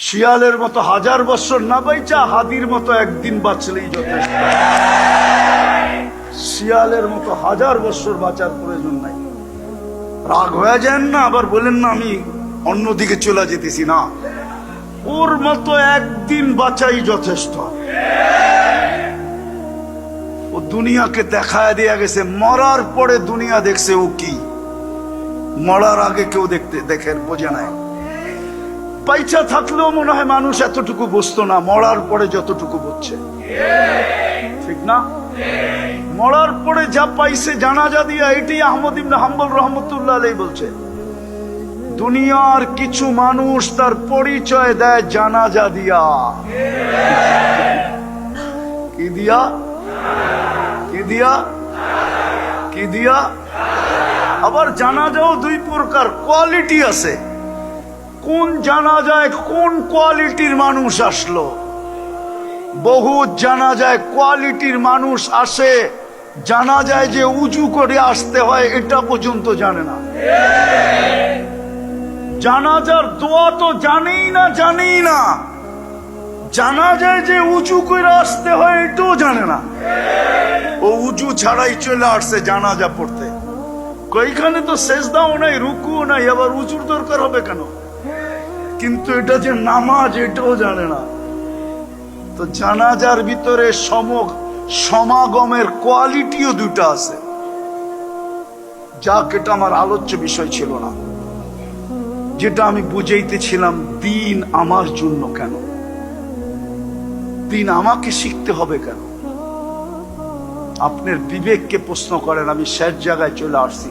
শিয়ালের মতো 1000 বছর না বাইচা হাদির মতো একদিন বাঁচলেই যথেষ্ট। শিয়ালের মতো 1000 বছর বাঁচার প্রয়োজন নাই। রাগ হয়ে যান না, আবার বলেন না আমি অন্যদিকে চলে যেতেছি না। ওর মতো একদিন বাঁচাই যথেষ্ট। ও দুনিয়াকে দেখায় দিয়ে গেছে, মরার পরে দুনিয়া দেখছে ও কি। মরার আগে কেউ দেখে বোঝে নাই। পয়সা থাকলেও মনে হয় মানুষ এতটুকু বুঝতো না, মরার পরে যতটুকু বুঝছে। ঠিক না? মরার পরে যা পাইছে জানাজা দিয়া, এটি আহমদ ইবনে হাম্বল রহমতুল্লাহ আলাইহি বলছে, দুনিয়ার কিছু মানুষ তার পরিচয় দেয় জানাজা দিয়া। কি দিয়া? কি দিয়া? কি দিয়া? আবার জানাজাও দুই প্রকার, কোয়ালিটি আছে। কোন জানাজায় কোন কোয়ালিটির মানুষ আসলো? বহু জানাজায় কোয়ালিটির মানুষ আসে, জানাজায় যে উজু করে আসতে হয় এটা পর্যন্ত জানে না। জানাজার দোয়া তো জানেই না। জানাজায় যে উজু করে আসতে হয় এটাও জানে না। ও উজু ছাড়াই চলে আসছে জানাজা পড়তে। কইখানে তো সেজদাও নাই, রুকুও নাই, আবার উজুর দরকার হবে কেন? কিন্তু এটা যে নামাজ এটাও জানে না। তো জানাজার ভিতরে সমাগমের কোয়ালিটিও দুটা আছে। যাক, এটা আমার আলোচ্য বিষয় ছিল না। যেটা আমি বুঝাইতেছিলাম, দিন আমার জন্য কেন, দিন আমাকে শিখতে হবে কেন? আপনার বিবেককে প্রশ্ন করেন। আমি শেষ জায়গায় চলে আসছি।